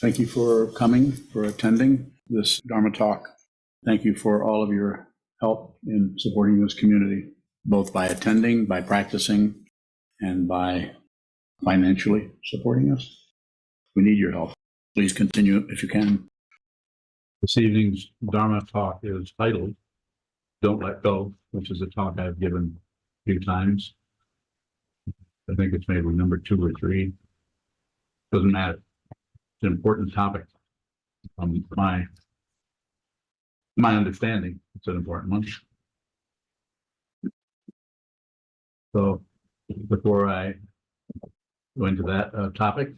Thank you for coming, for attending this Dharma talk. Thank you for all of your help in supporting this community, both by attending, by practicing, and by financially supporting us. We need your help. Please continue if you can. This evening's Dharma talk is titled Don't Let Go, which is a talk I've given a few times. I think it's maybe number 2 or 3. Doesn't matter. It's an important topic. My understanding, it's an important one. So before I go into that topic,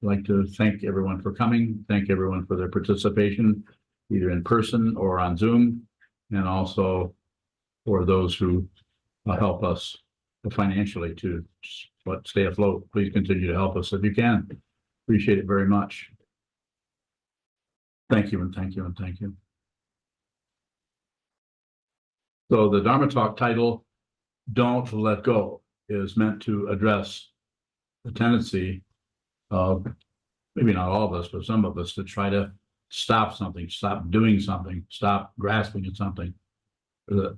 I'd like to thank everyone for coming, thank everyone for their participation, either in person or on Zoom, and also for those who help us financially to stay afloat. Please continue to help us if you can. Appreciate it very much. Thank you and thank you and thank you. So the Dharma talk title, Don't Let Go, is meant to address the tendency of, maybe not all of us, but some of us, to try to stop something, stop doing something, stop grasping at something. The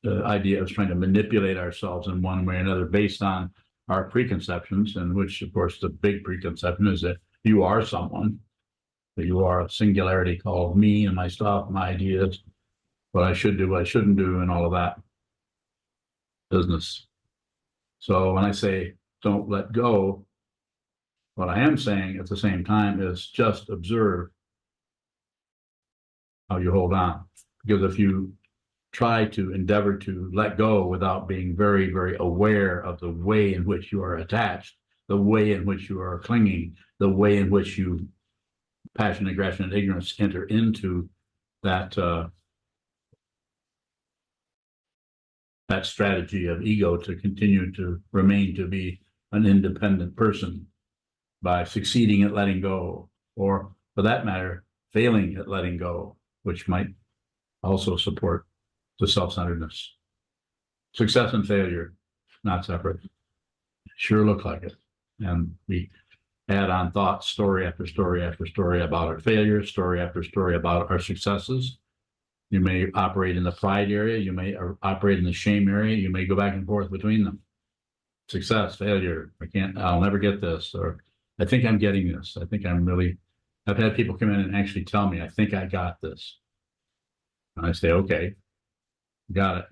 idea of trying to manipulate ourselves in one way or another based on our preconceptions, and which, of course, the big preconception is that you are someone, that you are a singularity called me and my stuff, my ideas, what I should do, what I shouldn't do, and all of that business. So when I say don't let go, what I am saying at the same time is just observe how you hold on. Because if you try to endeavor to let go without being very, very aware of the way in which you are attached, the way in which you are clinging, the way in which you, passion, aggression, and ignorance, enter into that that strategy of ego to continue to remain to be an independent person by succeeding at letting go, or for that matter, failing at letting go, which might also support the self-centeredness. Success and failure, not separate. Sure look like it. And we add on thoughts, story after story after story about our failures, story after story about our successes. You may operate in the pride area, you may operate in the shame area, you may go back and forth between them. Success, failure, I'll never get this, or I think I'm getting this. I've had people come in and actually tell me, I think I got this. And I say, okay, got it.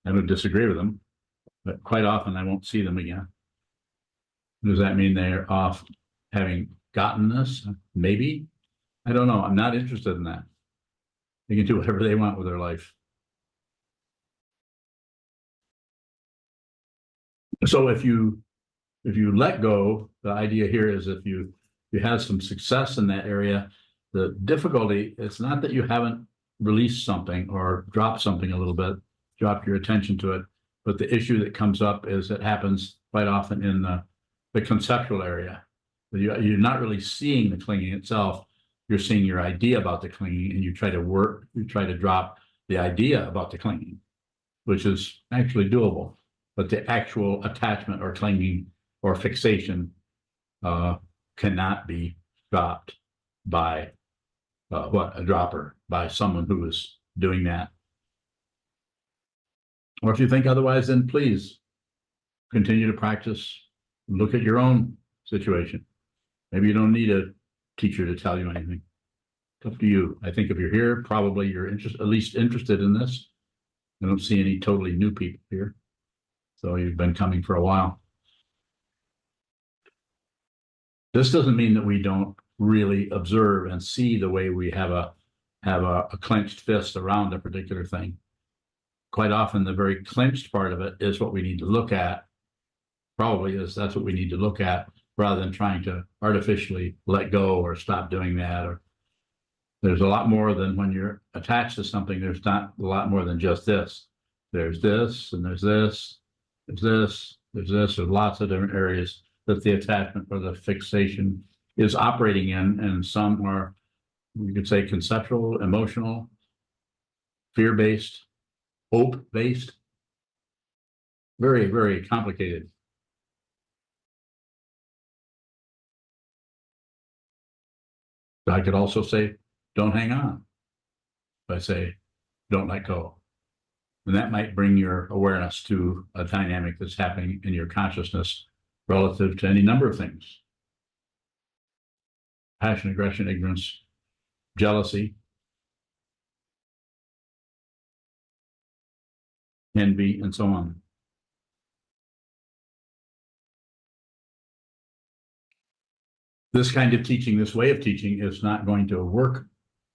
I would disagree with them, but quite often I won't see them again. Does that mean they're off having gotten this? Maybe. I don't know. I'm not interested in that. They can do whatever they want with their life. So if you let go, the idea here is if you have some success in that area, the difficulty, it's not that you haven't released something or dropped something a little bit, dropped your attention to it, but the issue that comes up is it happens quite often in the conceptual area. You're not really seeing the clinging itself. You're seeing your idea about the clinging, and you try to drop the idea about the clinging, which is actually doable. But the actual attachment or clinging or fixation cannot be dropped by a dropper, by someone who is doing that. Or if you think otherwise, then please continue to practice. Look at your own situation. Maybe you don't need a teacher to tell you anything. It's up to you. I think if you're here, probably you're at least interested in this. I don't see any totally new people here. So you've been coming for a while. This doesn't mean that we don't really observe and see the way we have a clenched fist around a particular thing. Quite often, the very clenched part of it is what we need to look at. That's what we need to look at, rather than trying to artificially let go or stop doing that. Or there's a lot more than when you're attached to something. There's not a lot more than just this. There's this, and there's this, there's this, there's this. There's lots of different areas that the attachment or the fixation is operating in, and some are, you could say, conceptual, emotional, fear-based, hope-based. Very, very complicated. I could also say, don't hang on. If I say, don't let go. And that might bring your awareness to a dynamic that's happening in your consciousness relative to any number of things. Passion, aggression, ignorance, jealousy, envy, and so on. This kind of teaching, this way of teaching, is not going to work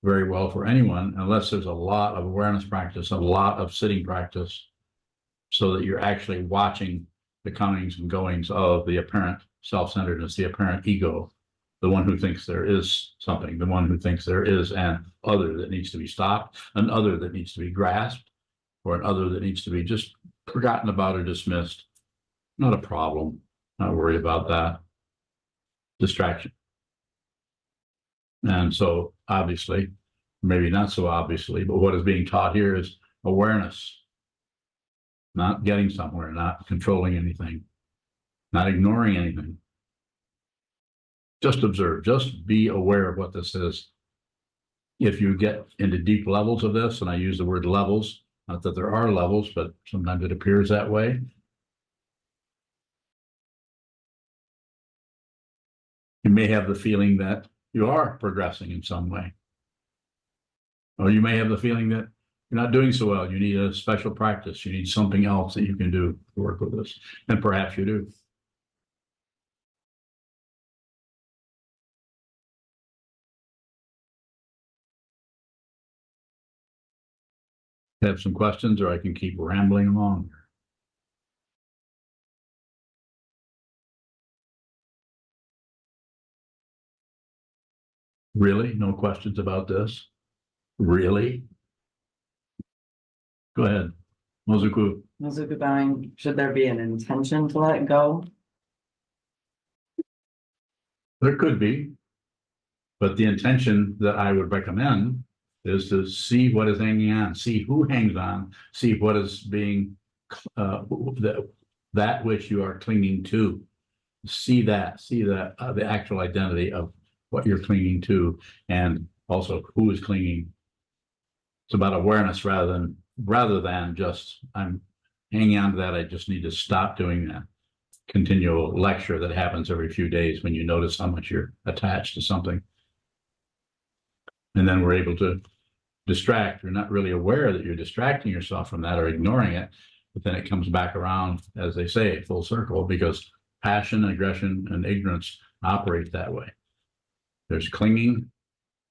very well for anyone unless there's a lot of awareness practice, a lot of sitting practice, so that you're actually watching the comings and goings of the apparent self-centeredness, the apparent ego, the one who thinks there is something, the one who thinks there is an other that needs to be stopped, an other that needs to be grasped, or an other that needs to be just forgotten about or dismissed. Not a problem. Not worried about that. Distraction. And so obviously, maybe not so obviously, but what is being taught here is awareness, not getting somewhere, not controlling anything, not ignoring anything. Just observe, just be aware of what this is. If you get into deep levels of this, and I use the word levels, not that there are levels, but sometimes it appears that way. You may have the feeling that you are progressing in some way. Or you may have the feeling that you're not doing so well. You need a special practice. You need something else that you can do to work with this. And perhaps you do. Have some questions, or I can keep rambling along. Really? No questions about this? Really? Go ahead. Mozuku bowing, should there be an intention to let go? There could be, but the intention that I would recommend is to see what is hanging on, see who hangs on, see what is being, that which you are clinging to. See that, the actual identity of what you're clinging to, and also who is clinging. It's about awareness rather than just, I'm hanging on to that, I just need to stop doing that. Continual lecture that happens every few days when you notice how much you're attached to something. And then we're able to distract. You're not really aware that you're distracting yourself from that or ignoring it, but then it comes back around, as they say, full circle, because passion, aggression, and ignorance operate that way. There's clinging,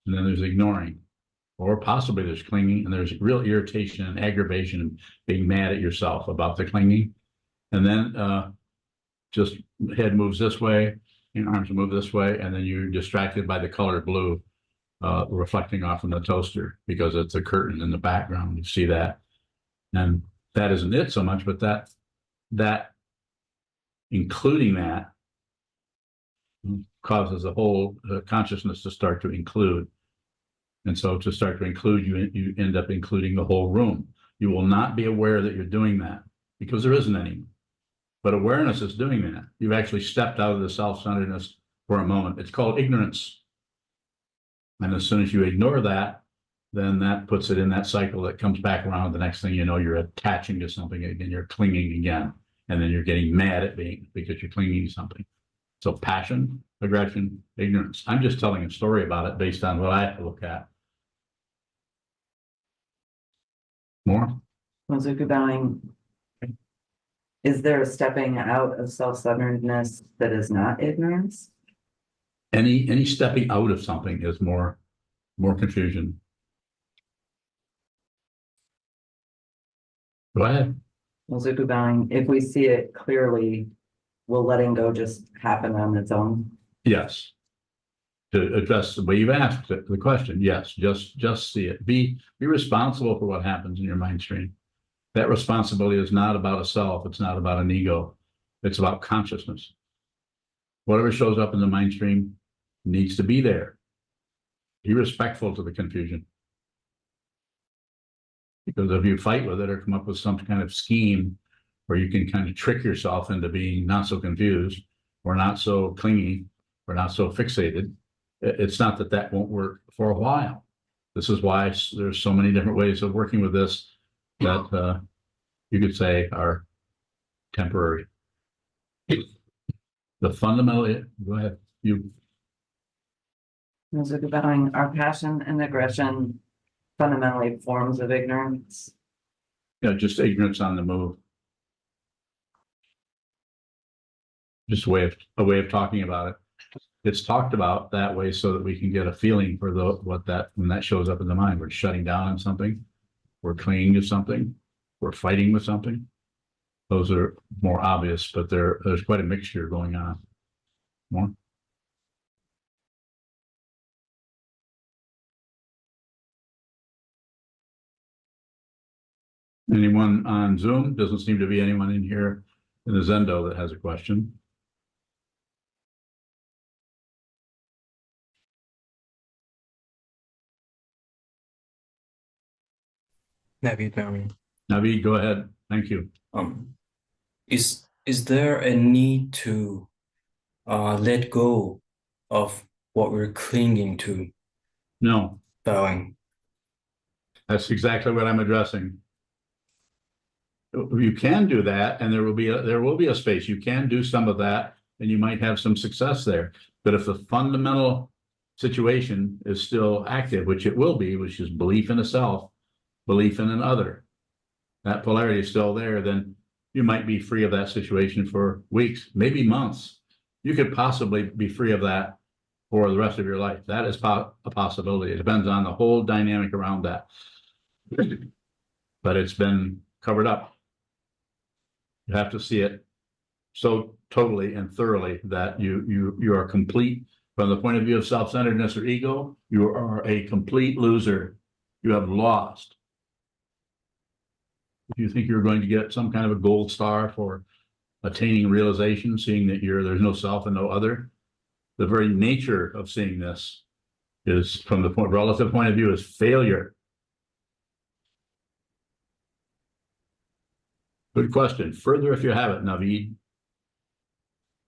and then there's ignoring. Or possibly there's clinging, and there's real irritation and aggravation and being mad at yourself about the clinging. And then just head moves this way, your arms move this way, and then you're distracted by the color blue reflecting off in the toaster because it's a curtain in the background. You see that. And that isn't it so much, but that including that causes the whole consciousness to start to include. And so to start to include, you end up including the whole room. You will not be aware that you're doing that because there isn't any. But awareness is doing that. You've actually stepped out of the self-centeredness for a moment. It's called ignorance. And as soon as you ignore that, then that puts it in that cycle that comes back around. The next thing you know, you're attaching to something again, you're clinging again. And then you're getting mad at being because you're clinging to something. So passion, aggression, ignorance. I'm just telling a story about it based on what I have to look at. More? Mozuku bowing, is there a stepping out of self-centeredness that is not ignorance? Any stepping out of something is more confusion. Go ahead. Mozuku bowing, if we see it clearly, will letting go just happen on its own? Yes. To address the way you've asked the question, yes, just see it. Be responsible for what happens in your mind stream. That responsibility is not about a self. It's not about an ego. It's about consciousness. Whatever shows up in the mind stream needs to be there. Be respectful to the confusion. Because if you fight with it or come up with some kind of scheme where you can kind of trick yourself into being not so confused or not so clingy or not so fixated, It's not that that won't work for a while. This is why there's so many different ways of working with this that you could say are temporary. The fundamental, go ahead, you, Those are developing our passion and aggression, fundamentally forms of ignorance. just ignorance on the move. Just a way of talking about it. It's talked about that way so that we can get a feeling for when that shows up in the mind. We're shutting down on something, we're clinging to something, we're fighting with something. Those are more obvious, but there's quite a mixture going on. More? Anyone on Zoom? Doesn't seem to be anyone in here in the Zendo that has a question. Navid Mary. Naveed, go ahead. Thank you. Is there a need to let go of what we're clinging to, No, bowing? that's exactly what I'm addressing. You can do that, and there will be a space. You can do some of that, and you might have some success there. But if the fundamental situation is still active, which it will be, which is belief in a self, belief in an other, that polarity is still there, then you might be free of that situation for weeks, maybe months. You could possibly be free of that for the rest of your life. That is a possibility. It depends on the whole dynamic around that. But it's been covered up. You have to see it so totally and thoroughly that you are complete. From the point of view of self-centeredness or ego, you are a complete loser. You have lost. If you think you're going to get some kind of a gold star for attaining realization, seeing that there's no self and no other, the very nature of seeing this is, from the relative point of view, is failure. Good question. Further, if you have it, Naveed.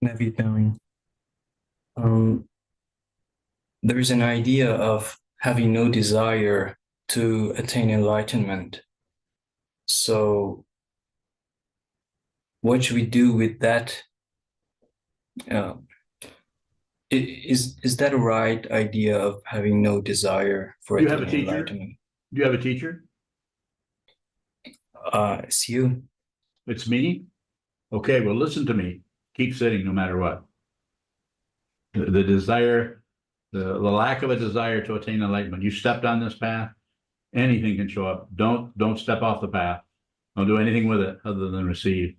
Navid Mary. There is an idea of having no desire to attain enlightenment. So what should we do with that? Is that a right idea of having no desire for Do you have a attaining teacher? enlightenment? Do you have a teacher? It's you. It's me? Okay, well, listen to me. Keep sitting no matter what. The desire, the lack of a desire to attain enlightenment. You stepped on this path, anything can show up. Don't step off the path. Don't do anything with it other than receive.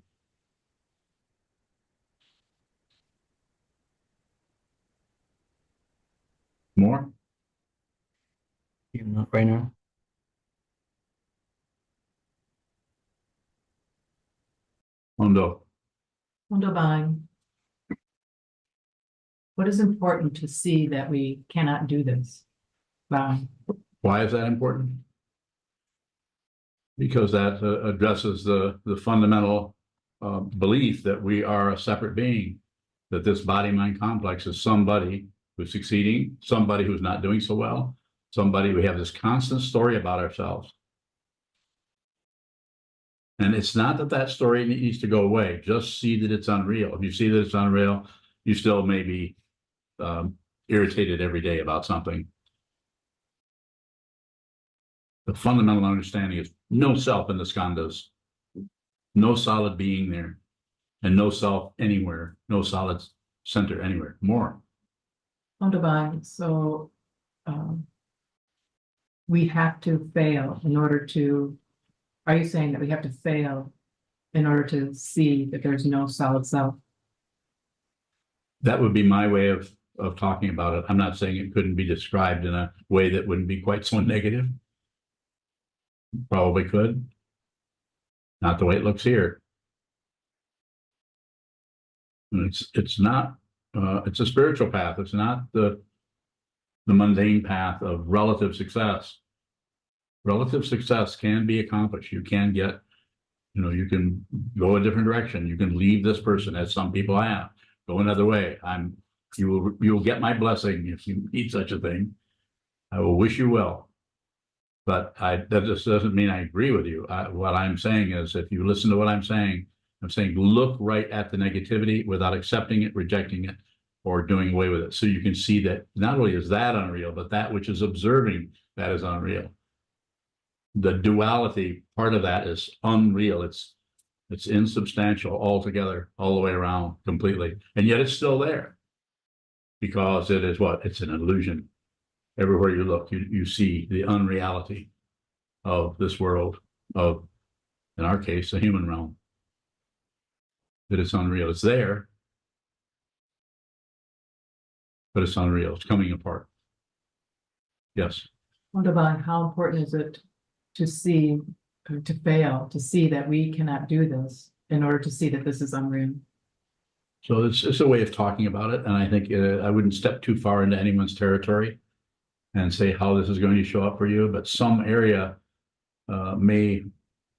More? You're not right now. Hondo. Bang. What is important to see that we cannot do this? Bang. Why is that important? Because that addresses the fundamental belief that we are a separate being, that this body-mind complex is somebody who's succeeding, somebody who's not doing so well, somebody, we have this constant story about ourselves. And it's not that that story needs to go away, just see that it's unreal. If you see that it's unreal, you still may be irritated every day about something. The fundamental understanding is no self in the skandhas, no solid being there, and no self anywhere, no solid center anywhere. More. Bang. So we have to fail in order to, are you saying that we have to fail in order to see that there's no solid self? That would be my way of talking about it. I'm not saying it couldn't be described in a way that wouldn't be quite so negative. Probably could. Not the way it looks here. It's not, it's a spiritual path. It's not the mundane path of relative success. Relative success can be accomplished. You can get, you can go a different direction. You can leave this person, as some people have, go another way. I'm You will get my blessing if you need such a thing. I will wish you well. But that just doesn't mean I agree with you. What I'm saying is, if you listen to what I'm saying look right at the negativity without accepting it, rejecting it, or doing away with it. So you can see that not only is that unreal, but that which is observing that is unreal. The duality part of that is unreal. It's insubstantial altogether, all the way around completely. And yet it's still there. Because it is what? It's an illusion. Everywhere you look, you see the unreality of this world, of, in our case, the human realm. That it's unreal. It's there, but it's unreal. It's coming apart. Yes. What about how important is it to see, or to fail, to see that we cannot do this in order to see that this is unreal? So it's a way of talking about it. And I think I wouldn't step too far into anyone's territory and say how this is going to show up for you, but some area may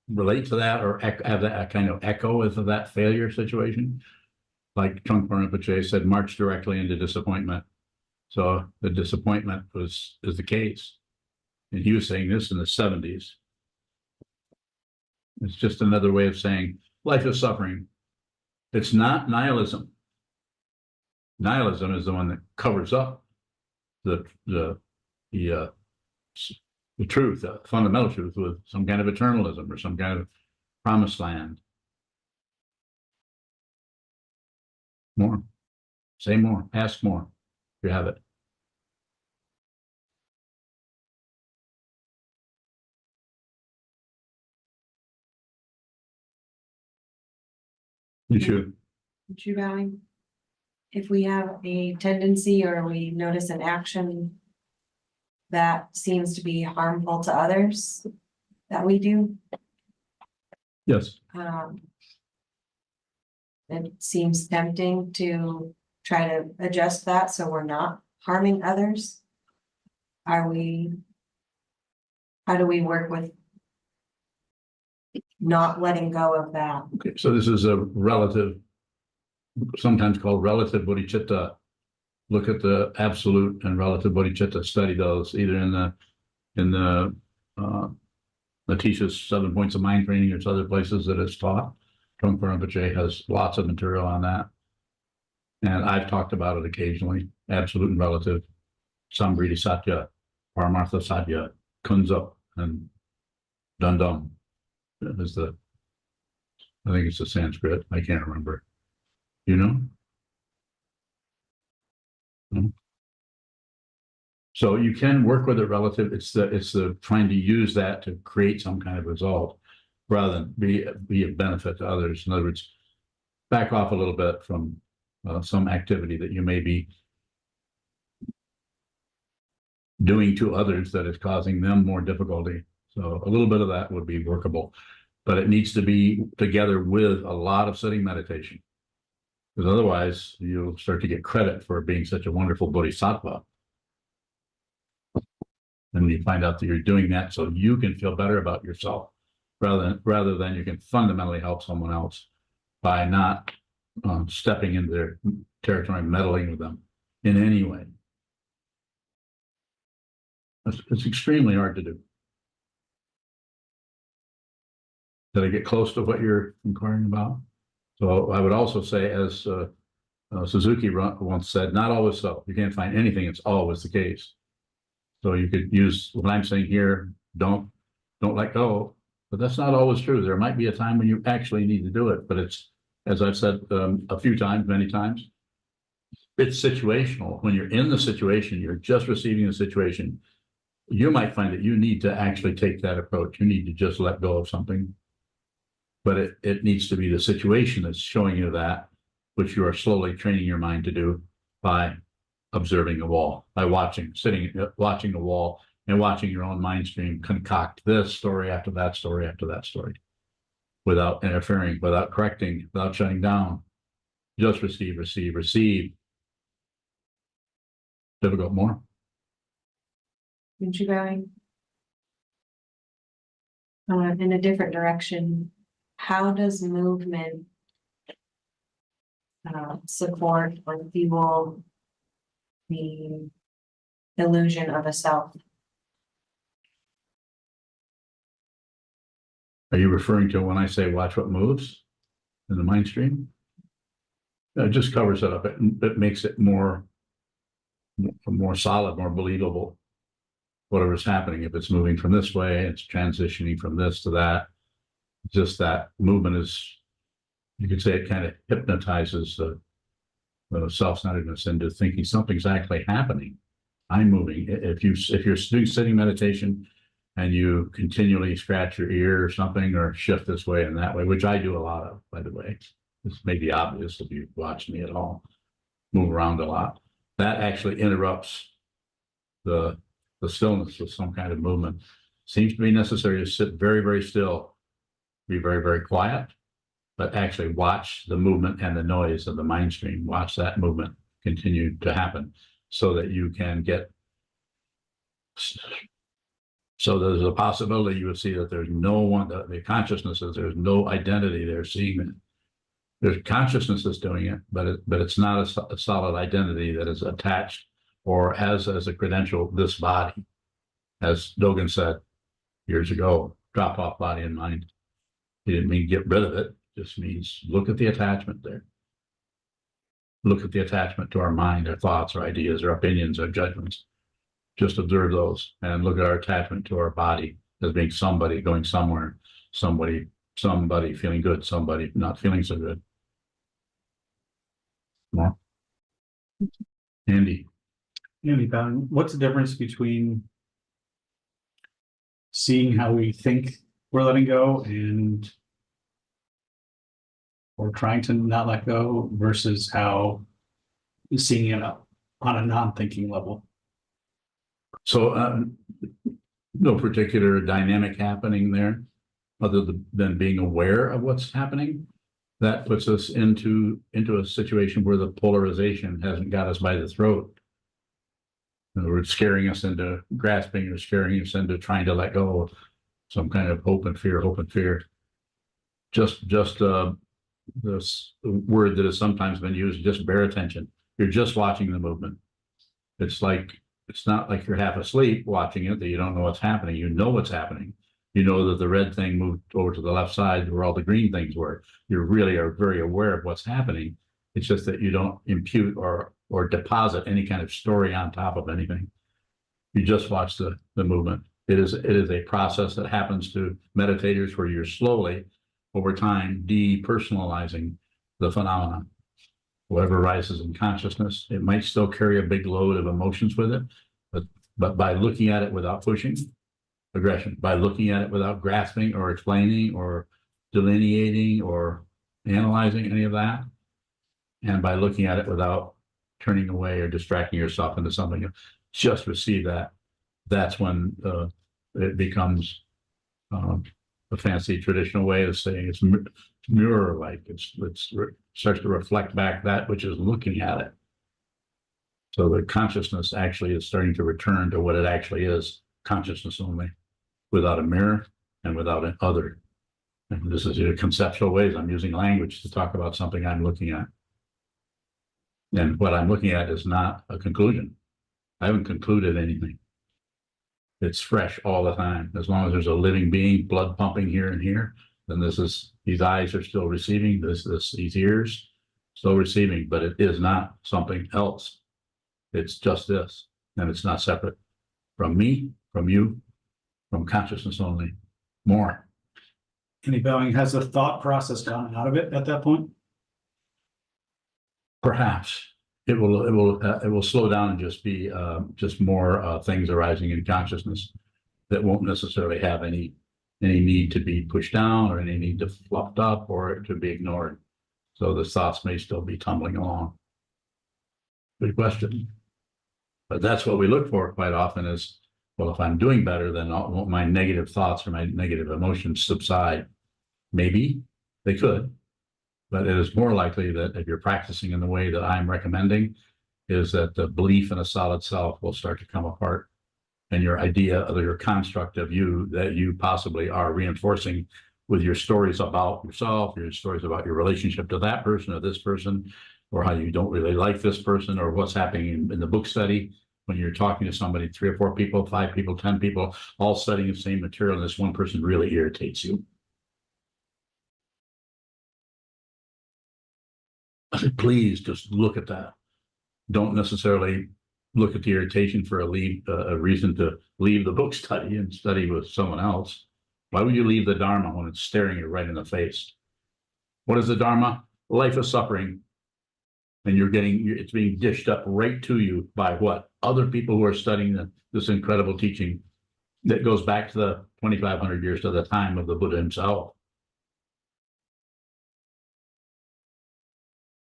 relate to that or have that kind of echo of that failure situation. Like Trungpa Rinpoche said, march directly into disappointment. So the disappointment is the case. And he was saying this in the 70s. It's just another way of saying life is suffering. It's not nihilism. Nihilism is the one that covers up the truth, the fundamental truth, with some kind of eternalism or some kind of promised land. More. Say more. Ask more. You have it. You should. True valuing. If we have a tendency or we notice an action that seems to be harmful to others that we do, Yes. it seems tempting to try to adjust that so we're not harming others. How do we work with not letting go of that? Okay. So this is a relative, sometimes called relative bodhicitta. Look at the absolute and relative bodhicitta. Study those either in the Letitia's 7 Points of Mind Training or other places that it's taught. Trungpa Rinpoche has lots of material on that. And I've talked about it occasionally. Absolute and relative. Sambriti Satya, Paramartha Satya, Kunza, and Dundam. Is I think it's the Sanskrit. I can't remember. You know? No? So you can work with it relative. It's the trying to use that to create some kind of result rather than be a benefit to others. In other words, back off a little bit from some activity that you may be doing to others that is causing them more difficulty. So a little bit of that would be workable, but it needs to be together with a lot of sitting meditation, because otherwise you'll start to get credit for being such a wonderful bodhisattva. And you find out that you're doing that so you can feel better about yourself rather than you can fundamentally help someone else by not stepping into their territory, meddling with them in any way. It's extremely hard to do. Did I get close to what you're inquiring about? So I would also say, as Suzuki once said, not always so. You can't find anything that's always the case. So you could use what I'm saying here, don't let go, but that's not always true. There might be a time when you actually need to do it, but it's, as I've said a few times, many times, it's situational. When you're in the situation, you're just receiving the situation, you might find that you need to actually take that approach. You need to just let go of something, but it needs to be the situation that's showing you that, which you are slowly training your mind to do by observing the wall, by watching the wall and watching your own mind stream concoct this story after that story after that story, without interfering, without correcting, without shutting down. Just receive, receive, receive. Difficult more. Going in a different direction, how does movement support or fuel the illusion of a self. Are you referring to when I say watch what moves in the mind stream? It just covers it up. It makes it more solid, more believable. Whatever's happening, if it's moving from this way, it's transitioning from this to that. Just that movement is, you could say, it kind of hypnotizes the self-centeredness into thinking something's actually happening. I'm moving. If you're doing sitting meditation and you continually scratch your ear or something, or shift this way and that way, which I do a lot of, by the way, this may be obvious if you watch me at all, move around a lot, that actually interrupts the stillness with some kind of movement. Seems to be necessary to sit very, very still, be very, very quiet, but actually watch the movement and the noise of the mind stream. Watch that movement continue to happen so that you can get. So there's a possibility you would see that there's no one, the consciousness is, there's no identity there seeing it. There's consciousness that's doing it, but it's not a solid identity that is attached or has as a credential this body. As Dogen said years ago, drop off body and mind. He didn't mean get rid of it, just means look at the attachment there. Look at the attachment to our mind, our thoughts, our ideas, our opinions, our judgments. Just observe those and look at our attachment to our body as being somebody going somewhere, somebody feeling good, somebody not feeling so good. Well, Andy. What's the difference between seeing how we think we're letting go and or trying to not let go versus how seeing it on a non-thinking level? So no particular dynamic happening there other than being aware of what's happening. That puts us into a situation where the polarization hasn't got us by the throat. In other words, scaring us into grasping or scaring us into trying to let go of some kind of hope and fear. Just this word that has sometimes been used, just bear attention. You're just watching the movement. It's not like you're half asleep watching it, that you don't know what's happening. You know what's happening. You know that the red thing moved over to the left side where all the green things were. You really are very aware of what's happening. It's just that you don't impute or deposit any kind of story on top of anything. You just watch the movement. It is a process that happens to meditators where you're slowly, over time, depersonalizing the phenomenon. Whatever rises in consciousness, it might still carry a big load of emotions with it, but by looking at it without pushing, aggression, by looking at it without grasping or explaining or delineating or analyzing any of that, and by looking at it without turning away or distracting yourself into something else, just receive that. That's when it becomes a fancy traditional way of saying it's mirror-like. It starts to reflect back that which is looking at it. So the consciousness actually is starting to return to what it actually is, consciousness only, without a mirror and without an other. And this is in conceptual ways. I'm using language to talk about something I'm looking at. And what I'm looking at is not a conclusion. I haven't concluded anything. It's fresh all the time. As long as there's a living being, blood pumping here and here, then these eyes are still receiving, these ears still receiving, but it is not something else. It's just this, and it's not separate from me, from you, from consciousness only. More. Any bowing, has the thought process gone out of it at that point? Perhaps it will slow down and just be just more things arising in consciousness that won't necessarily have any need to be pushed down or any need to fluffed up or to be ignored. So the thoughts may still be tumbling along. Good question. But that's what we look for quite often is, well, if I'm doing better, then won't my negative thoughts or my negative emotions subside? Maybe they could, but it is more likely that if you're practicing in the way that I'm recommending, is that the belief in a solid self will start to come apart, and your idea of your construct of you that you possibly are reinforcing with your stories about yourself, your stories about your relationship to that person or this person, or how you don't really like this person, or what's happening in the book study. When you're talking to somebody, 3 or 4 people, 5 people, 10 people, all studying the same material, and this one person really irritates you. Please just look at that. Don't necessarily look at the irritation for a reason to leave the book study and study with someone else. Why would you leave the Dharma when it's staring you right in the face? What is the Dharma? Life of suffering. And it's being dished up right to you by what? Other people who are studying this incredible teaching that goes back to the 2,500 years to the time of the Buddha himself.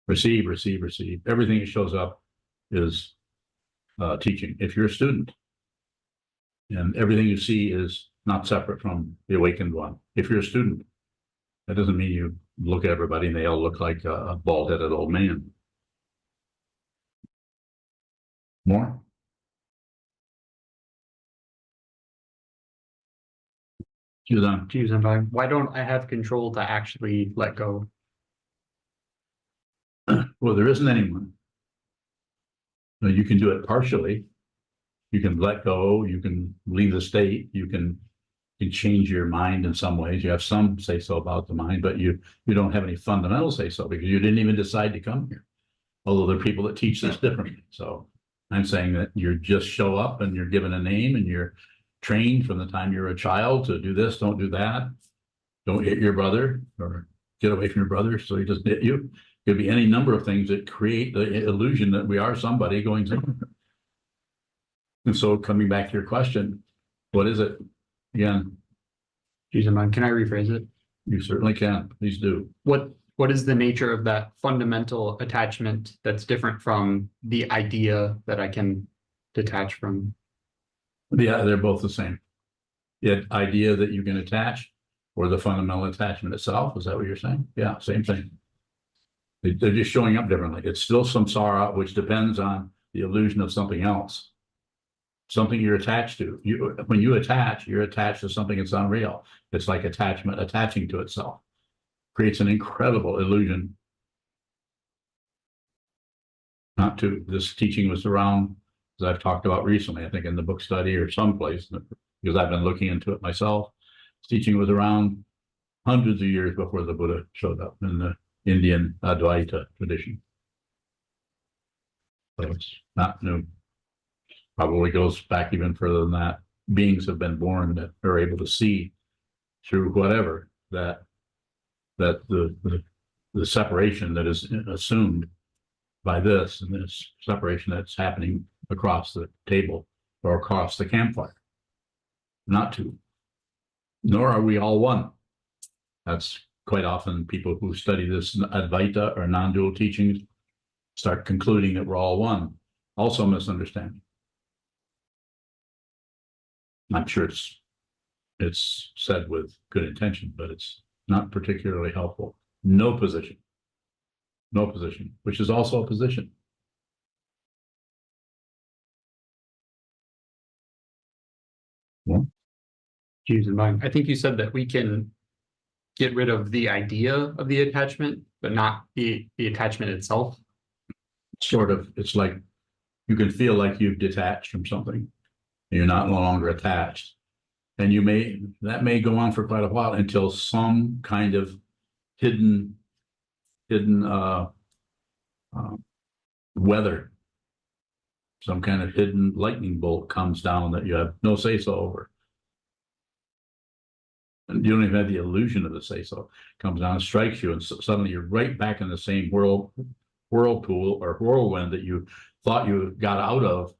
Receive, receive, receive. Everything that shows up is teaching. If you're a student, and everything you see is not separate from the awakened one. If you're a student, that doesn't mean you look at everybody and they all look like a bald-headed old man. More? Sokuzan, why don't I have control to actually let go? Well, there isn't anyone. Now, you can do it partially. You can let go. You can leave the state. You can change your mind in some ways. You have some say so about the mind, but you don't have any fundamental say so because you didn't even decide to come here. Although there are people that teach this differently. So I'm saying that you just show up and you're given a name and you're trained from the time you're a child to do this, don't do that. Don't hit your brother or get away from your brother so he doesn't hit you. Could be any number of things that create the illusion that we are somebody going somewhere. And so coming back to your question, what is it? Again, Sokuzan, can I rephrase it? you certainly can. Please do. What is the nature of that fundamental attachment that's different from the idea that I can detach from? Yeah, they're both the same. The idea that you can attach or the fundamental attachment itself. Is that what you're saying? Yeah, same thing. They're just showing up differently. It's still samsara, which depends on the illusion of something else. Something you're attached to. When you attach, you're attached to something that's unreal. It's like attachment attaching to itself. Creates an incredible illusion. Not to, this teaching was around, as I've talked about recently, I think in the book study or someplace, because I've been looking into it myself. This teaching was around hundreds of years before the Buddha showed up in the Indian Advaita tradition. So it's not new. Probably goes back even further than that. Beings have been born that are able to see through whatever that the separation that is assumed by this and this separation that's happening across the table or across the campfire. Not to. Nor are we all one. That's quite often people who study this Advaita or non-dual teachings start concluding that we're all one. Also misunderstanding. I'm sure it's said with good intention, but it's not particularly helpful. No position, which is also a position. Sokuzan, I think you said that we can get rid of the idea of the attachment, but not the attachment itself. Sort of, it's like you can feel like you've detached from something. You're not no longer attached. And that may go on for quite a while until some kind of hidden weather, some kind of hidden lightning bolt comes down that you have no say-so over. And you don't even have the illusion of the say-so. Comes down and strikes you, and suddenly you're right back in the same whirlpool or whirlwind that you thought you got out of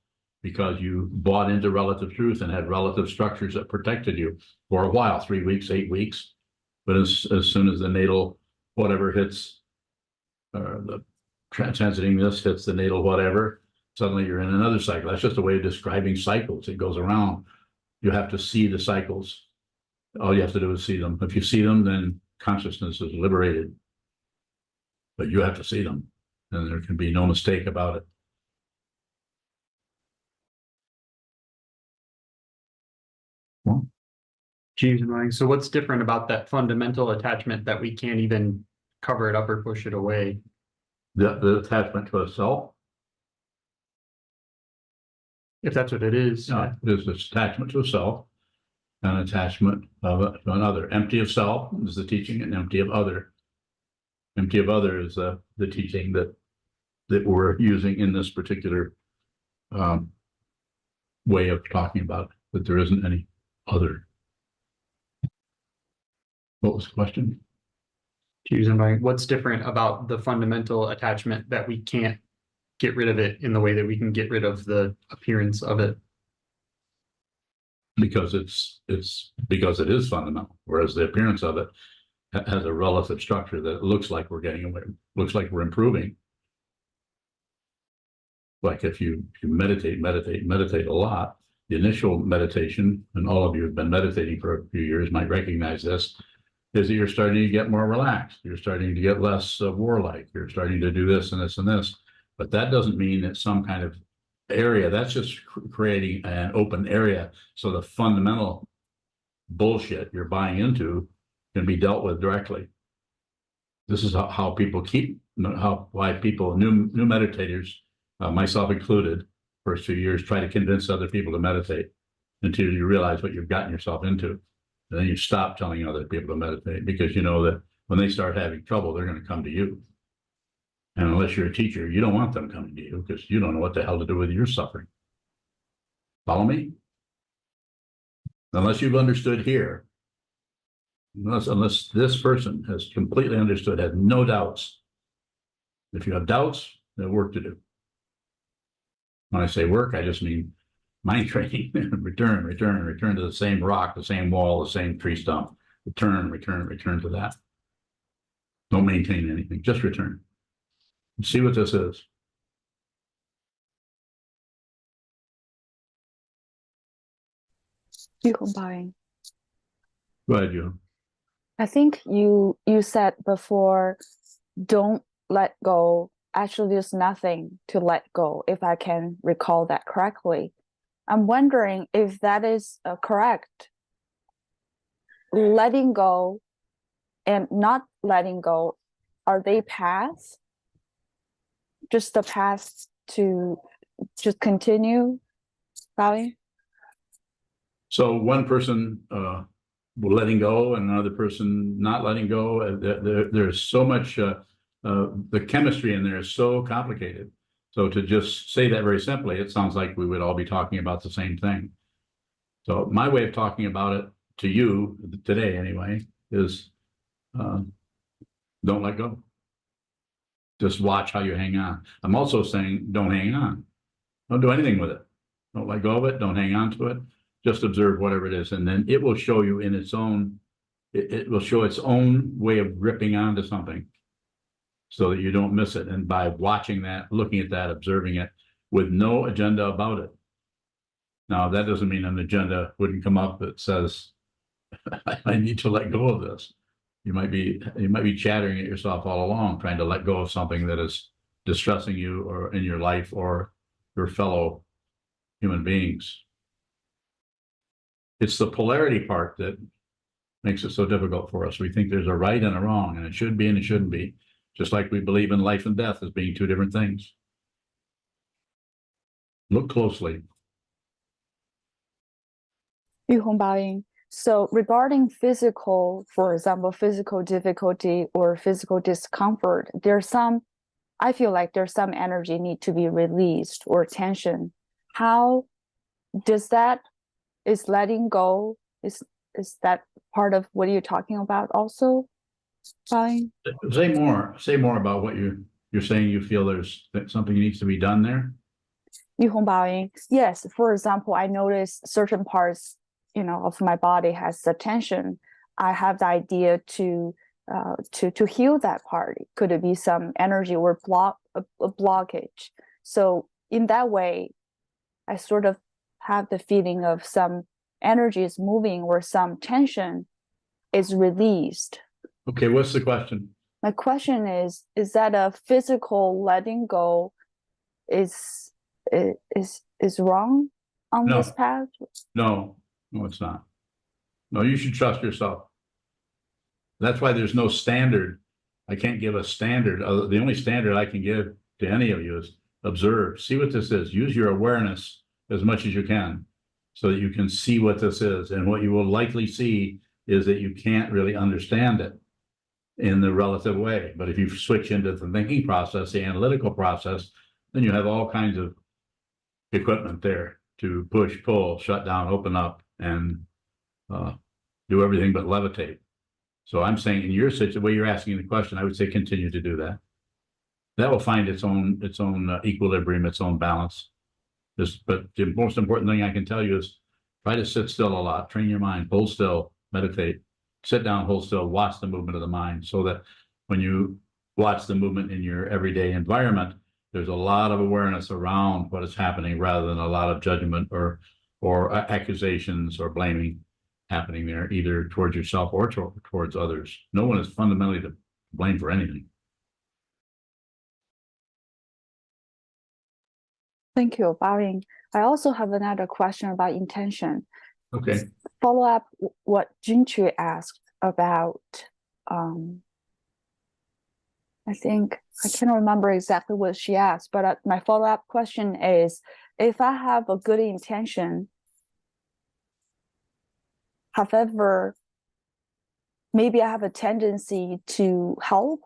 because you bought into relative truth and had relative structures that protected you for a while, 3 weeks, 8 weeks. But as soon as the natal whatever hits, the transiting this hits the natal whatever, suddenly you're in another cycle. That's just a way of describing cycles. It goes around. You have to see the cycles. All you have to do is see them. If you see them, then consciousness is liberated. But you have to see them, and there can be no mistake about it. Sokuzan, so what's different about that fundamental attachment that we can't even cover it up or push it away? The attachment to a self, If that's what it is. there's this attachment to a self, an attachment to another. Empty of self is the teaching, and empty of other. Empty of other is the teaching that we're using in this particular way of talking about it, that there isn't any other. What was the question? What's different about the fundamental attachment that we can't get rid of it in the way that we can get rid of the appearance of it? Because because it is fundamental, whereas the appearance of it has a relative structure that it looks like we're getting away, looks like we're improving. Like if you meditate a lot, the initial meditation, and all of you have been meditating for a few years might recognize this, is that you're starting to get more relaxed. You're starting to get less warlike. You're starting to do this and this and this. But that doesn't mean that some kind of area, that's just creating an open area. So the fundamental bullshit you're buying into can be dealt with directly. This is how people why people, new meditators, myself included, first few years, try to convince other people to meditate until you realize what you've gotten yourself into. And then you stop telling other people to meditate, because you know that when they start having trouble, they're going to come to you. And unless you're a teacher, you don't want them coming to you, because you don't know what the hell to do with your suffering. Follow me? Unless you've understood here, unless this person has completely understood, has no doubts. If you have doubts, there's work to do. When I say work, I just mean mind training. return to the same rock, the same wall, the same tree stump. Return to that. Don't maintain anything, just return. See what this is. Bowing. Go ahead, you. I think you said before, don't let go. Actually, there's nothing to let go, if I can recall that correctly. I'm wondering if that is correct. Letting go and not letting go, are they paths? Just the path to just continue, Bowing? So one person letting go and another person not letting go. There's so much, the chemistry in there is so complicated. So to just say that very simply, it sounds like we would all be talking about the same thing. So my way of talking about it to you today anyway is don't let go. Just watch how you hang on. I'm also saying don't hang on. Don't do anything with it. Don't let go of it. Don't hang on to it. Just observe whatever it is, and then it will show you in its own, it will show its own way of gripping onto something so that you don't miss it. And by watching that, looking at that, observing it with no agenda about it. Now, that doesn't mean an agenda wouldn't come up that says, I need to let go of this. You might be chattering at yourself all along, trying to let go of something that is distressing you or in your life or your fellow human beings. It's the polarity part that makes it so difficult for us. We think there's a right and a wrong, and it should be and it shouldn't be. Just like we believe in life and death as being two different things. Look closely. Bowing. So regarding physical, for example, physical difficulty or physical discomfort, I feel like there's some energy need to be released or tension. How does that, is letting go, is that part of what you're talking about also? Bowing? Say more about what you're saying. You feel there's something needs to be done there. Bowing. Yes, for example, I notice certain parts, of my body has the tension. I have the idea to heal that part. Could it be some energy or a blockage? So in that way, I sort of have the feeling of some energy is moving or some tension is released. Okay, what's the question? My question is that a physical letting go is wrong on this path? No, it's not. No, you should trust yourself. That's why there's no standard I can't give a standard. The only standard I can give to any of you is observe, see what this is, use your awareness as much as you can so that you can see what this is. And what you will likely see is that you can't really understand it in the relative way. But if you switch into the thinking process, the analytical process, then you have all kinds of equipment there to push, pull, shut down, open up, and do everything but levitate. So I'm saying in your situation, the way you're asking the question, I would say continue to do that. That will find its own equilibrium, its own balance. But the most important thing I can tell you is try to sit still a lot, train your mind, hold still, meditate, sit down, hold still, watch the movement of the mind, so that when you watch the movement in your everyday environment, there's a lot of awareness around what is happening rather than a lot of judgment or accusations or blaming happening there, either towards yourself or towards others. No one is fundamentally to blame for anything. Thank you, Bowing. I also have another question about intention. Okay. Follow up what Junchi asked about, I think, I can't remember exactly what she asked, but my follow-up question is, if I have a good intention, however, maybe I have a tendency to help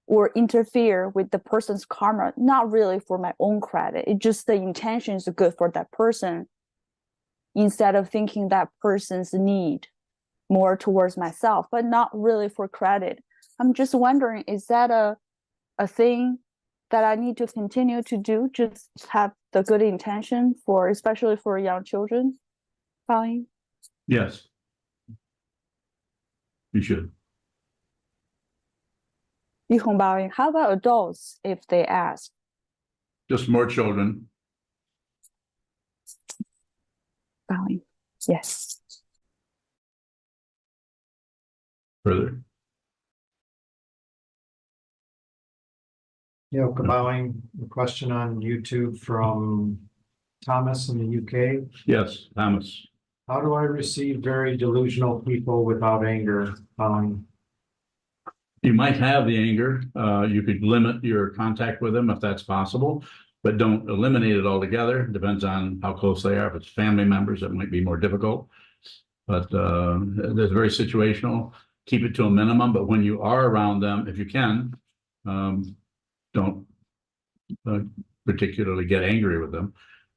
or interfere with the person's karma, not really for my own credit. It's just the intention is good for that person, instead of thinking that person's need more towards myself, but not really for credit. I'm just wondering, is that a thing that I need to continue to do? Just have the good intention for, especially for young children? Fine. Yes. You should. Yihong, how about adults if they ask? Just more children. Fine. Yes. Further. Yeah, bowing. A question on YouTube from Thomas in the UK. Yes, Thomas. How do I receive very delusional people without anger? You might have the anger. You could limit your contact with them if that's possible, but don't eliminate it altogether. Depends on how close they are. If it's family members, it might be more difficult. But there's very situational. Keep it to a minimum. But when you are around them, if you can, don't particularly get angry with them.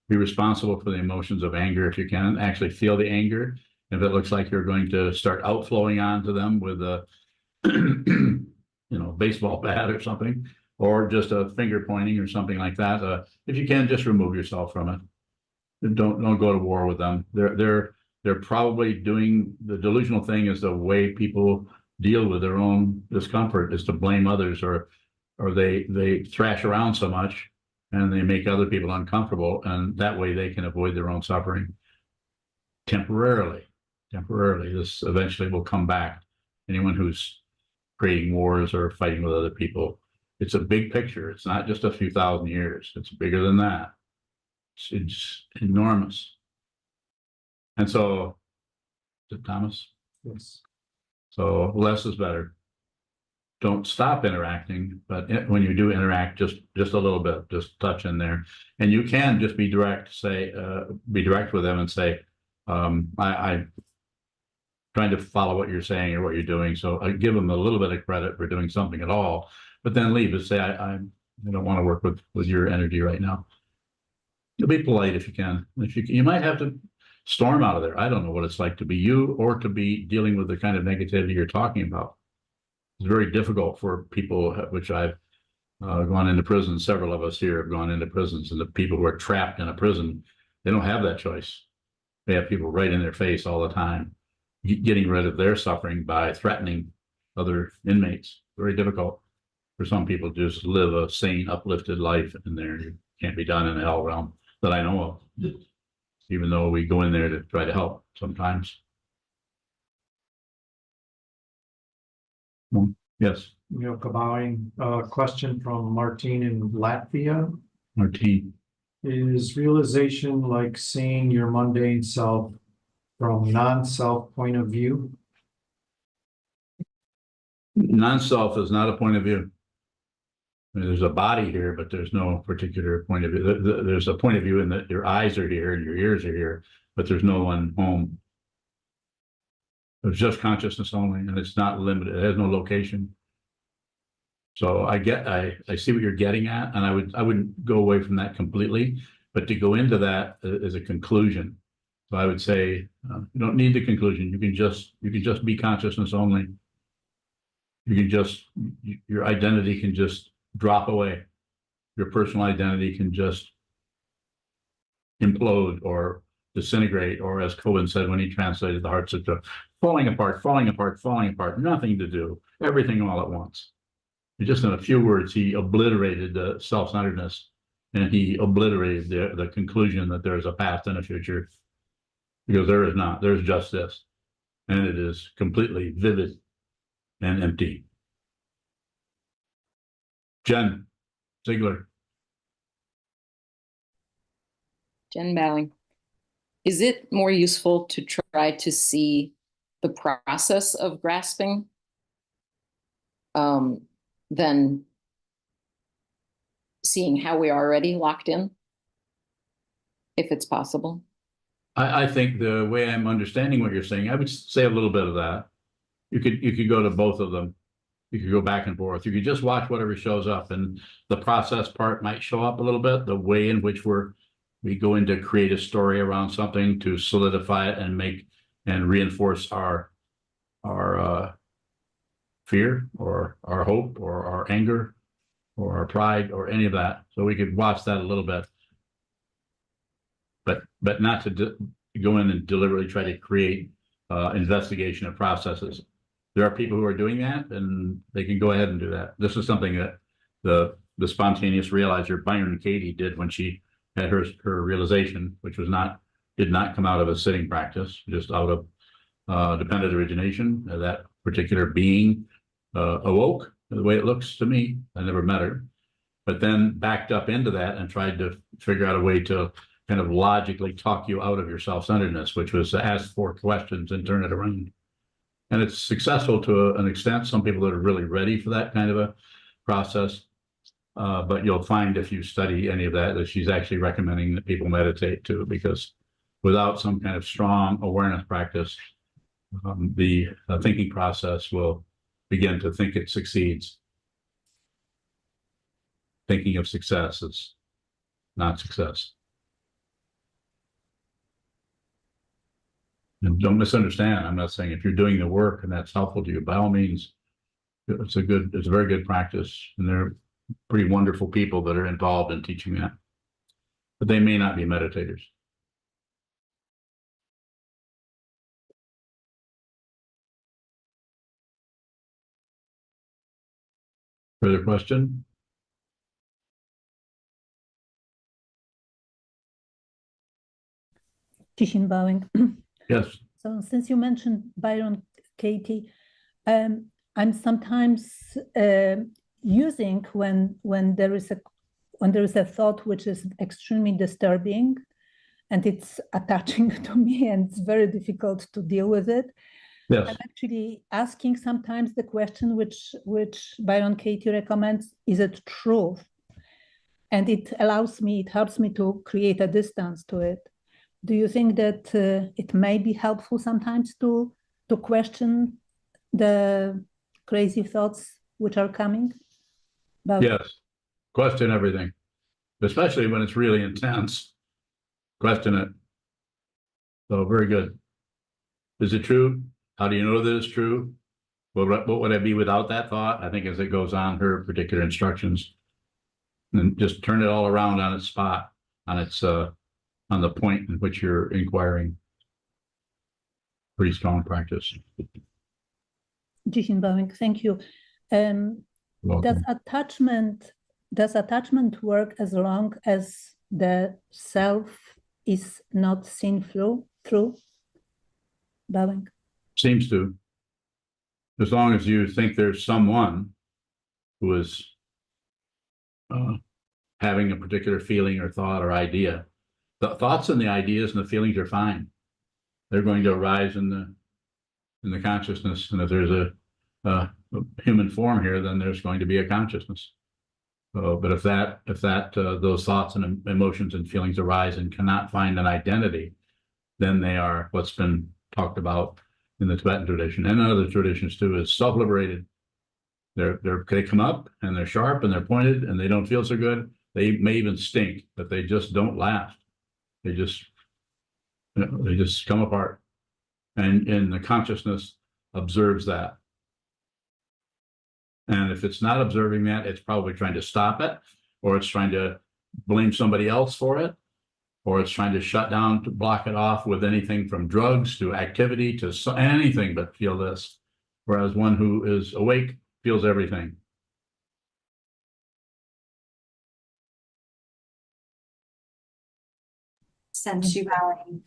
Be responsible for the emotions of anger if you can. Actually feel the anger. If it looks like you're going to start outflowing onto them with a baseball bat or something, or just a finger pointing or something like that, if you can, just remove yourself from it. Don't go to war with them. They're probably doing the delusional thing. Is the way people deal with their own discomfort, is to blame others, or they thrash around so much and they make other people uncomfortable, and that way they can avoid their own suffering temporarily. This eventually will come back. Anyone who's creating wars or fighting with other people, it's a big picture. It's not just a few thousand years. It's bigger than that. It's enormous. And so, is it Thomas? Yes. So less is better. Don't stop interacting, but when you do interact, just a little bit, just touch in there. And you can just be direct, be direct with them and say, I'm trying to follow what you're saying or what you're doing. So I give them a little bit of credit for doing something at all, but then leave and say, I don't want to work with your energy right now. You'll be polite if you can. If you might have to storm out of there. I don't know what it's like to be you or to be dealing with the kind of negativity you're talking about. It's very difficult for people, which I've gone into prison. Several of us here have gone into prisons, and the people who are trapped in a prison, they don't have that choice. They have people right in their face all the time, getting rid of their suffering by threatening other inmates. Very difficult for some people to just live a sane, uplifted life in there. It can't be done in the hell realm that I know of, even though we go in there to try to help sometimes. Yes. Bowing. Question from Martine in Latvia. Martine. Is realization like seeing your mundane self from non-self point of view? Non-self is not a point of view. I mean, there's a body here, but there's no particular point of view. There's a point of view in that your eyes are here and your ears are here, but there's no one home. It's just consciousness only, and it's not limited. It has no location. So I see what you're getting at, and I wouldn't go away from that completely, but to go into that is a conclusion. So I would say you don't need the conclusion. You can just be consciousness only. You can just your identity can just drop away. Your personal identity can just implode or disintegrate, or as Cohen said when he translated the Heart Sutra, falling apart, falling apart, falling apart, nothing to do, everything all at once. And just in a few words, he obliterated the self-centeredness, and he obliterated the conclusion that there's a past and a future, because there is not. There's just this, and it is completely vivid and empty. Jen Ziegler. Jen Bowing. Is it more useful to try to see the process of grasping than seeing how we are already locked in, if it's possible? I think the way I'm understanding what you're saying, I would say a little bit of that. You could go to both of them. You could go back and forth. You could just watch whatever shows up, and the process part might show up a little bit, the way in which we go in to create a story around something to solidify it and make and reinforce our fear or our hope or our anger or our pride or any of that. So we could watch that a little bit, but not to go in and deliberately try to create investigation of processes. There are people who are doing that, and they can go ahead and do that. This is something that the spontaneous realizer Byron Katie did when she had her realization, which did not come out of a sitting practice, just out of dependent origination. That particular being awoke, the way it looks to me. I never met her, but then backed up into that and tried to figure out a way to kind of logically talk you out of your self-centeredness, which was to ask 4 questions and turn it around. And it's successful to an extent. Some people that are really ready for that kind of a process. But you'll find if you study any of that she's actually recommending that people meditate too, because without some kind of strong awareness practice, the thinking process will begin to think it succeeds. Thinking of success is not success. And don't misunderstand. I'm not saying if you're doing the work and that's helpful to you, by all means, it's a very good practice, and there are pretty wonderful people that are involved in teaching that, but they may not be meditators. Further question? Jishin Bowing. Yes. So since you mentioned Byron Katie, I'm sometimes using when there is a thought which is extremely disturbing and it's attaching to me and it's very difficult to deal with it. Yes. I'm actually asking sometimes the question which Byron Katie recommends, is it truth? And it helps me to create a distance to it. Do you think that it may be helpful sometimes to question the crazy thoughts which are coming? Yes. Question everything, especially when it's really intense. Question it. So very good. Is it true? How do you know that it's true? What would I be without that thought? I think as it goes on, her particular instructions, and just turn it all around on its spot, on its on the point in which you're inquiring. Pretty strong practice. Jishin Bowing, thank you. Does attachment work as long as the self is not seen through? Bowing. Seems to. As long as you think there's someone who is having a particular feeling or thought or idea. The thoughts and the ideas and the feelings are fine. They're going to arise in the consciousness. And if there's human form here, then there's going to be a consciousness. But if those thoughts and emotions and feelings arise and cannot find an identity, then they are what's been talked about in the Tibetan tradition and in other traditions too, is self-liberated. They come up and they're sharp and they're pointed and they don't feel so good. They may even stink, but they just don't last. They just come apart. And the consciousness observes that. And if it's not observing that, it's probably trying to stop it, or it's trying to blame somebody else for it, or it's trying to shut down, to block it off with anything from drugs to activity to anything but feel this. Whereas one who is awake feels everything. Sensuality.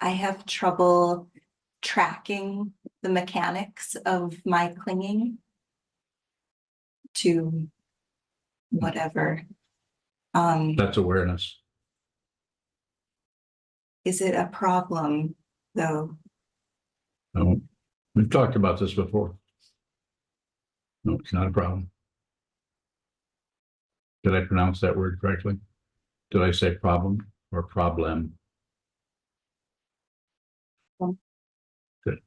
I have trouble tracking the mechanics of my clinging to whatever. That's awareness. Is it a problem though? No, we've talked about this before. No, it's not a problem. Did I pronounce that word correctly? Did I say problem or problem? Good.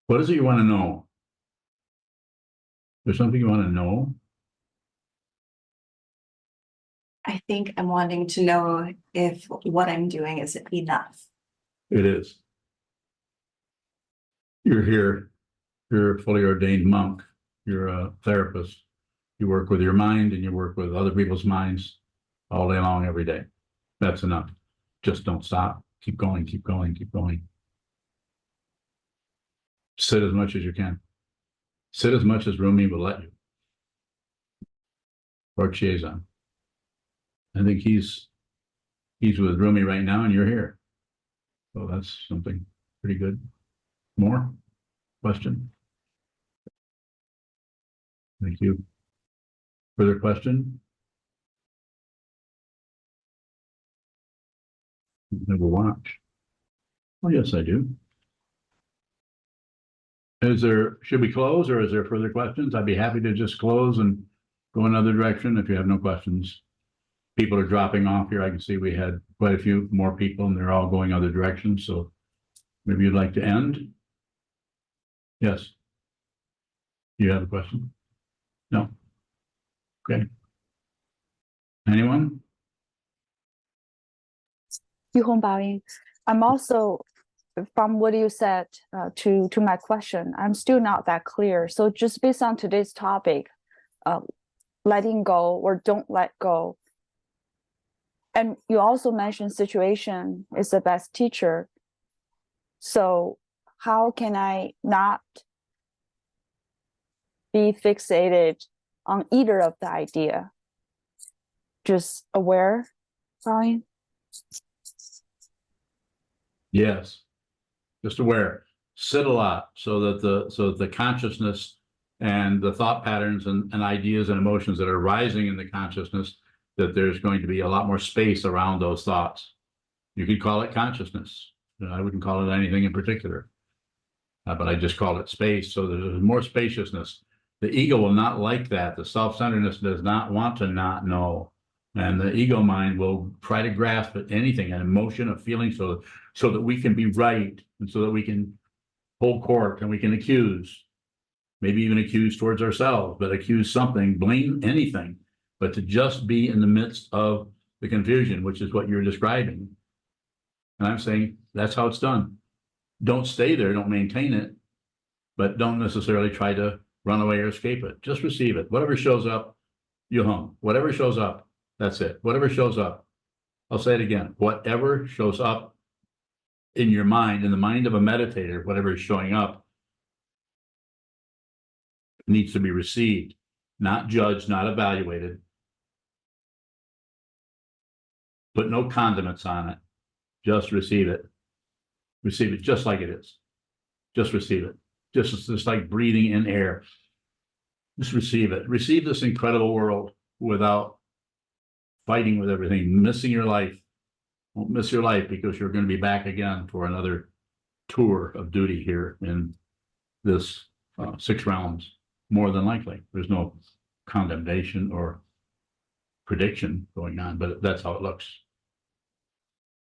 What is it you want to know? There's something you want to know? I think I'm wanting to know if what I'm doing is enough. It is. You're here. You're a fully ordained monk. You're a therapist. You work with your mind and you work with other people's minds all day long, every day. That's enough. Just don't stop. Keep going, keep going, keep going. Sit as much as you can. Sit as much as Rumi will let you. Or Chiezan. I think he's with Rumi right now and you're here. So that's something pretty good. More? Question? Thank you. Further question? Never watch. Oh, yes, I do. Should we close or is there further questions? I'd be happy to just close and go another direction if you have no questions. People are dropping off here. I can see we had quite a few more people and they're all going other directions. So maybe you'd like to end? Yes. You have a question? No. Okay. Anyone? Yuhong Baoying. I'm also, from what you said to my question, I'm still not that clear. So just based on today's topic, letting go or don't let go. And you also mentioned situation is the best teacher. So how can I not be fixated on either of the idea? Just aware, Brian? Yes. Just aware. Sit a lot so that the consciousness and the thought patterns and ideas and emotions that are rising in the consciousness, that there's going to be a lot more space around those thoughts. You could call it consciousness. I wouldn't call it anything in particular, but I just call it space. So there's more spaciousness. The ego will not like that. The self-centeredness does not want to not know. And the ego mind will try to grasp at anything, an emotion, a feeling, so that we can be right and so that we can hold court and we can accuse, maybe even accuse towards ourselves, but accuse something, blame anything, but to just be in the midst of the confusion, which is what you're describing. And I'm saying that's how it's done. Don't stay there, don't maintain it, but don't necessarily try to run away or escape it. Just receive it. Whatever shows up, you hum. Whatever shows up, that's it. Whatever shows up. I'll say it again. Whatever shows up in your mind, in the mind of a meditator, whatever is showing up needs to be received, not judged, not evaluated. Put no condiments on it. Just receive it. Receive it just like it is. Just receive it. Just like breathing in air. Just receive it. Receive this incredible world without fighting with everything, missing your life. Won't miss your life because you're going to be back again for another tour of duty here in this 6 realms, more than likely. There's no condemnation or prediction going on, but that's how it looks.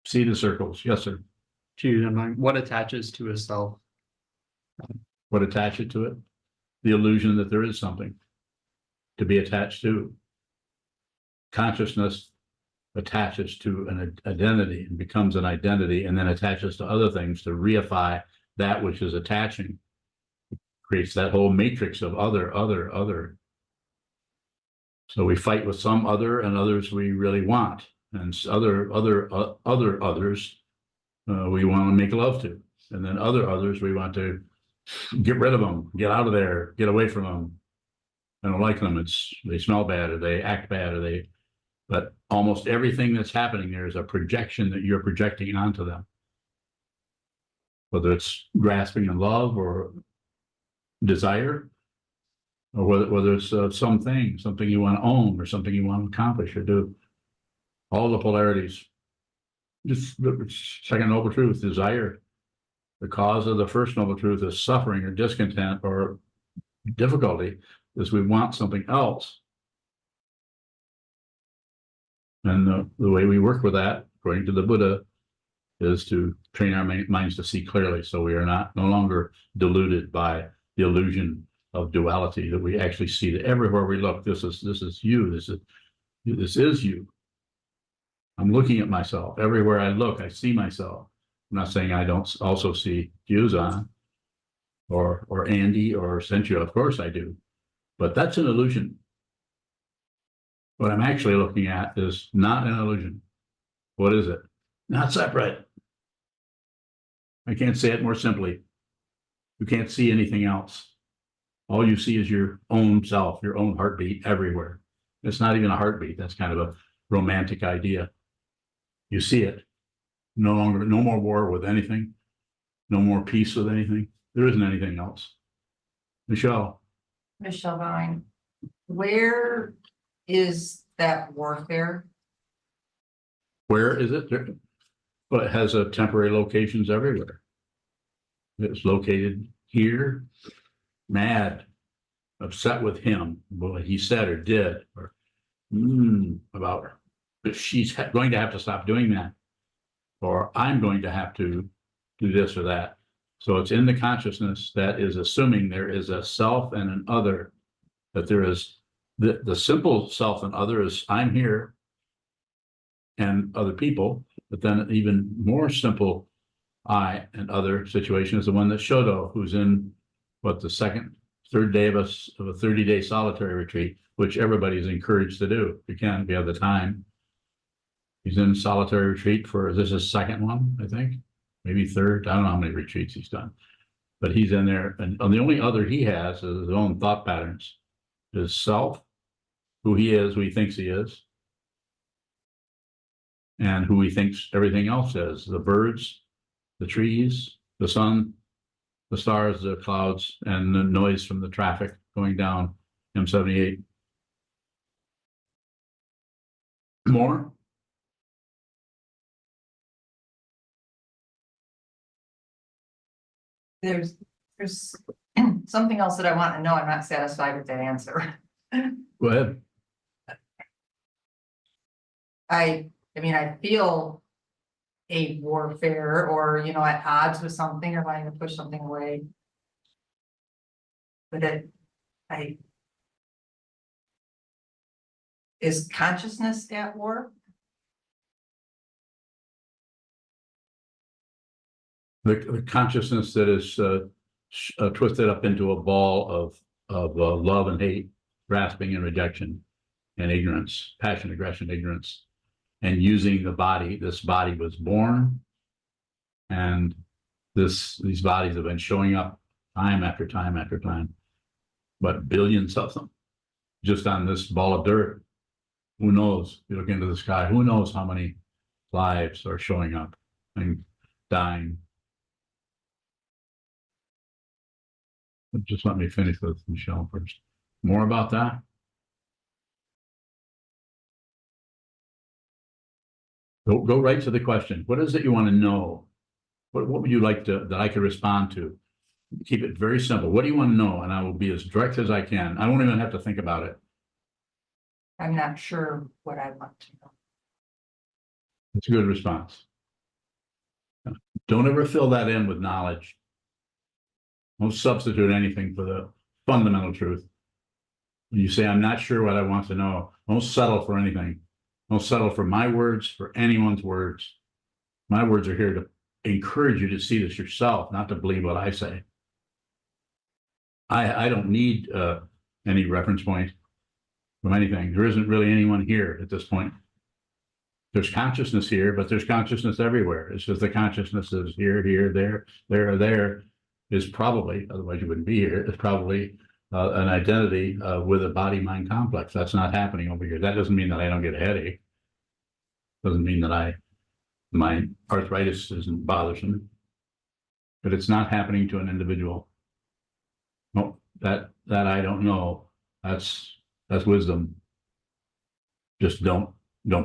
See the circles. Yes, sir. Choose in mind what attaches to a self. What attaches to it? The illusion that there is something to be attached to. Consciousness attaches to an identity and becomes an identity, and then attaches to other things to reify that which is attaching. It creates that whole matrix of other. So we fight with some other, and others we really want, and others we want to make love to, and then others we want to get rid of them, get out of there, get away from them. I don't like them. They smell bad, or they act bad, or but almost everything that's happening there is a projection that you're projecting onto them. Whether it's grasping in love or desire, or whether it's something you want to own, or something you want to accomplish or do. All the polarities. Just the second noble truth, desire. The cause of the first noble truth is suffering or discontent or difficulty, is we want something else. And the way we work with that, according to the Buddha, is to train our minds to see clearly, so we are no longer deluded by the illusion of duality, that we actually see that everywhere we look, this is you, this is you. I'm looking at myself. Everywhere I look, I see myself. I'm not saying I don't also see Sokuzan or Andy or Sentia. Of course I do, but that's an illusion. What I'm actually looking at is not an illusion. What is it? Not separate. I can't say it more simply. You can't see anything else. All you see is your own self, your own heartbeat everywhere. It's not even a heartbeat. That's kind of a romantic idea. You see it. No more war with anything. No more peace with anything. There isn't anything else. Michelle. Michelle Vine, where is that warfare? Where is it? Well, it has temporary locations everywhere. It's located here, mad, upset with him, what he said or did, or about her. But she's going to have to stop doing that, or I'm going to have to do this or that. So it's in the consciousness that is assuming there is a self and an other, that there is the simple self and other is I'm here and other people, but then an even more simple I and other situation is the one that Shodo, who's in the third day of a 30-day solitary retreat, which everybody is encouraged to do. If you can, if you have the time. He's in solitary retreat this is second one, I think, maybe third. I don't know how many retreats he's done, but he's in there, and the only other he has is his own thought patterns, his self, who he is, who he thinks he is, and who he thinks everything else is: the birds, the trees, the sun, the stars, the clouds, and the noise from the traffic going down M78. More? There's something else that I want to know. I'm not satisfied with that answer. Go ahead. I mean, I feel a warfare, or at odds with something, or wanting to push something away. But is consciousness at war? The consciousness that is twisted up into a ball of love and hate, grasping and rejection, and ignorance, passion, aggression, ignorance, and using the body. This body was born, and these bodies have been showing up time after time after time, but billions of them, just on this ball of dirt. Who knows? You look into the sky, who knows how many lives are showing up and dying. But just let me finish with Michelle first. More about that? Go right to the question. What is it you want to know? What would you like that I could respond to? Keep it very simple. What do you want to know? And I will be as direct as I can. I won't even have to think about it. I'm not sure what I want to know. It's a good response. Don't ever fill that in with knowledge. Don't substitute anything for the fundamental truth. When you say, I'm not sure what I want to know, don't settle for anything. Don't settle for my words, for anyone's words. My words are here to encourage you to see this yourself, not to believe what I say. I don't need any reference point from anything. There isn't really anyone here at this point. There's consciousness here, but there's consciousness everywhere. It's just the consciousness is here, there is probably, otherwise you wouldn't be here, is probably an identity with a body-mind complex. That's not happening over here. That doesn't mean that I don't get a headache. Doesn't mean that my arthritis isn't bothersome. But it's not happening to an individual. No, that I don't know. That's wisdom. Just don't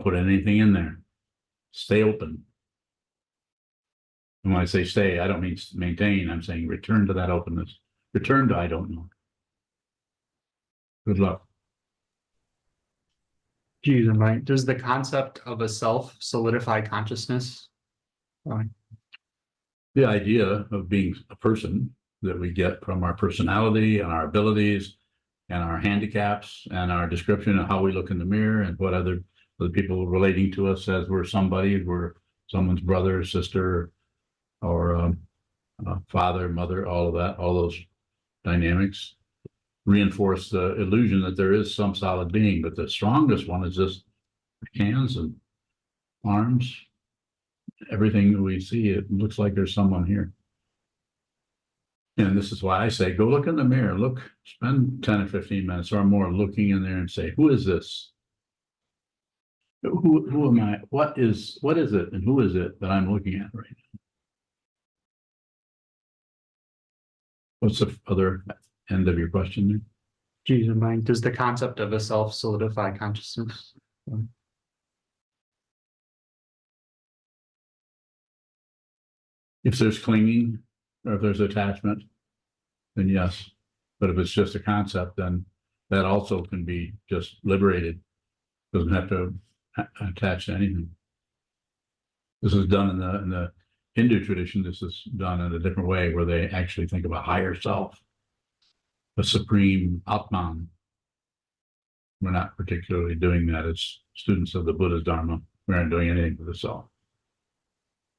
put anything in there. Stay open. And when I say stay, I don't mean maintain. I'm saying return to that openness. Return to I don't know. Good luck. Geez, and right. Does the concept of a self solidify consciousness? The idea of being a person that we get from our personality and our abilities and our handicaps and our description of how we look in the mirror and what other people relating to us as we're somebody, we're someone's brother, sister, or father, mother, all of that, all those dynamics reinforce the illusion that there is some solid being. But the strongest one is just hands and arms. Everything we see, it looks like there's someone here. And this is why I say, go look in the mirror, look, spend 10 or 15 minutes or more looking in there and say, who is this? Who am I? What is it? And who is it that I'm looking at right now? What's the other end of your question there? Geez, and mind. Does the concept of a self solidify consciousness? If there's clinging or if there's attachment, then yes. But if it's just a concept, then that also can be just liberated. Doesn't have to attach to anything. This is done in the Hindu tradition. This is done in a different way where they actually think about higher self, a supreme Atman. We're not particularly doing that as students of the Buddha's Dharma. We aren't doing anything for the self.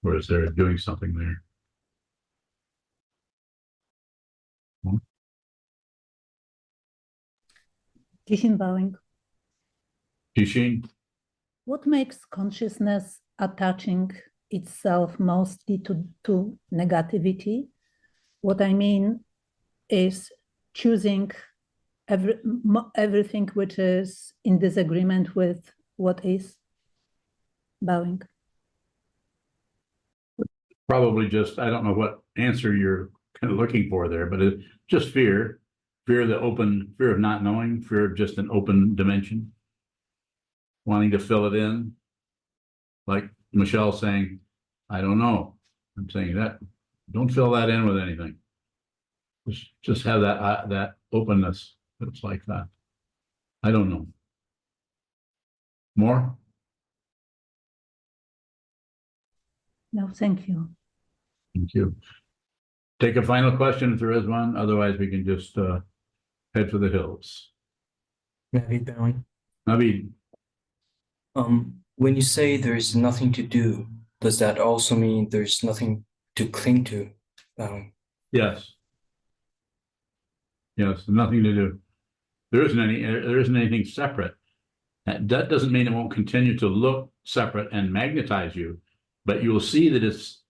Whereas they're doing something there. Disembowing. Kishin? What makes consciousness attaching itself mostly to negativity? What I mean is choosing everything which is in disagreement with what is. Bowing. Probably just, I don't know what answer you're kind of looking for there, but it's just fear. Fear of not knowing, fear of just an open dimension. Wanting to fill it in. Like Michelle saying, I don't know. I'm saying that, don't fill that in with anything. Just have that openness. It's like that. I don't know. More? No, thank you. Thank you. Take a final question if there is one. Otherwise, we can just head for the hills. Navid bowing. Navid. When you say there's nothing to do, does that also mean there's nothing to cling to? Yes. Yes, nothing to do. There isn't anything separate. That doesn't mean it won't continue to look separate and magnetize you, but you'll see that it's,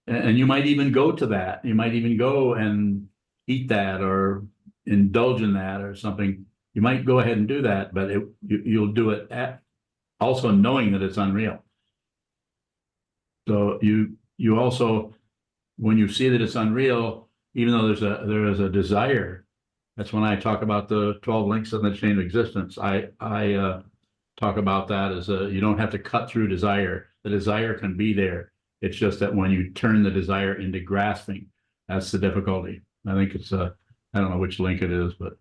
and you might even go to that. You might even go and eat that or indulge in that or something. You might go ahead and do that, but you'll do it also knowing that it's unreal. So you also, when you see that it's unreal, even though there is a desire, that's when I talk about the 12 links in the chain of existence. I talk about that as you don't have to cut through desire. The desire can be there. It's just that when you turn the desire into grasping, that's the difficulty. I think it's I don't know which link it is, but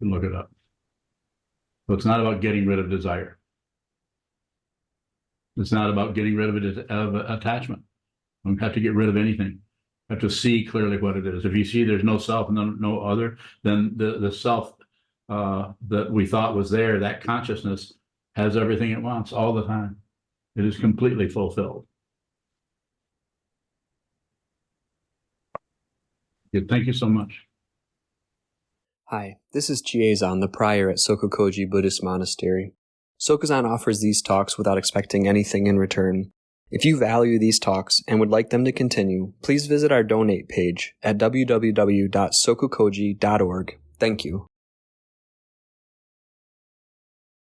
you can look it up. So it's not about getting rid of desire. It's not about getting rid of attachment. You don't have to get rid of anything. You have to see clearly what it is. If you see there's no self and no other, then the self that we thought was there, that consciousness has everything it wants all the time. It is completely fulfilled. Good. Thank you so much. Hi, this is Jiezan, the prior at Sokukoji Buddhist Monastery. Sokuzan offers these talks without expecting anything in return. If you value these talks and would like them to continue, please visit our donate page at www.sokukoji.org. Thank you.